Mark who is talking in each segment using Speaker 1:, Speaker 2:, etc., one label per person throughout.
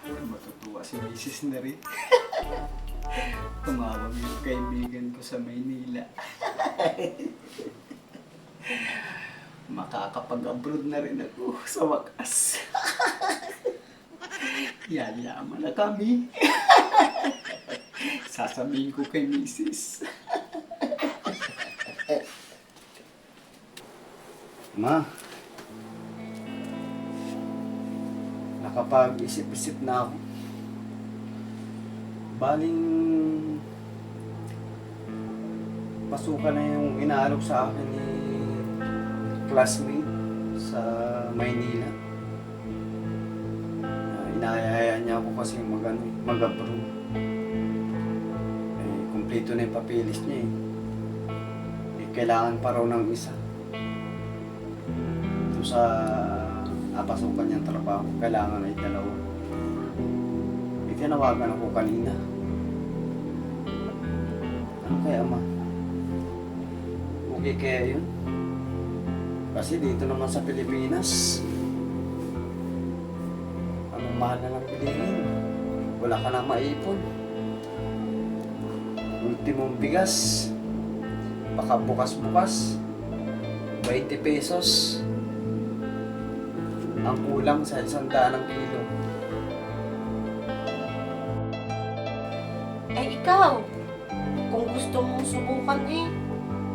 Speaker 1: Matutuwa si Mrs. na rin. Tumawag yung kaibigan ko sa Maynila. Makakapag-abroad na rin ako sa wakas. Yayaman na kami. Sasabihin ko kay Mrs. Ma, nakapag-isip-isip na ako. Baling pasukan na yung inaalok sa akin ni classmate sa Maynila. Inayaya niya ako kasi mag-abroad. Kumpleto na yung papilis niya kailangan pa raw ng isa. Doon sa napasukan niyang trabaho, kailangan ay dalawa. Tinawagan ako kanina. Ano kaya, ma? Okay kaya yun? Kasi dito naman sa Pilipinas, anong mahal na lang piliin? Wala ka na maipon. Ultimong bigas, baka bukas-bukas, 20 pesos. Ang kulang sa 100 kilo.
Speaker 2: Ikaw, kung gusto mong subukan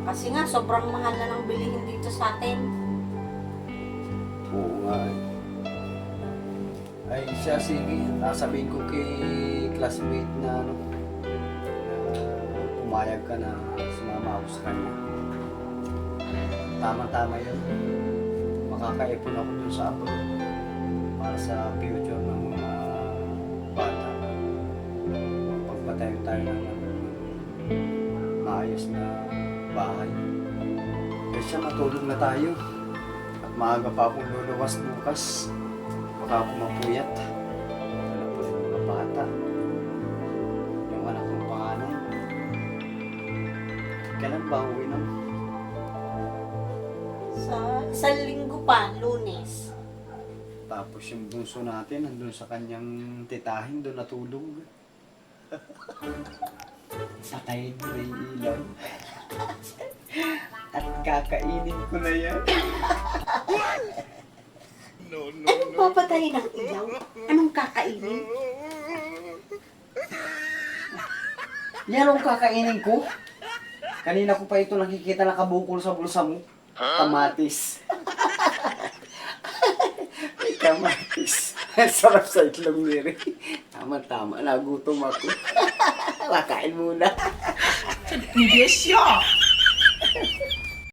Speaker 2: kasi nga sobrang mahal na ng bilihin dito sa atin.
Speaker 1: Oo nga Ay siya, sige. Sasabihin ko kay classmate na pumayag ka na sumama ako sa kanya. Tama-tama yun. Makakaipon ako dun sa abroad para sa future ng mga bata. Pagpatayo tayo ng maayos na bahay. Kaya siya, matulog na tayo. At maaga pa akong luluwas bukas. Baka ako mapuyat. Alam po yung mga bata. Yung anak kong panganay. Kailan ba uwi na?
Speaker 2: Sa isang linggo pa, Lunes.
Speaker 1: Tapos yung bunso natin, nandun sa kanyang titahin, doon natulog. Patayin mo na yung ilaw. At kakainin ko na yan.
Speaker 2: Anong papatayin ng ilaw? Anong kakainin?
Speaker 1: Yan ang kakainin ko. Kanina ko pa ito nakikita nakabukol sa bulsa mo. Kamatis. May kamatis. Sarap sa itlog ni Ray. Tama-tama, nagutom ako. Makain muna.
Speaker 3: Hindi siya.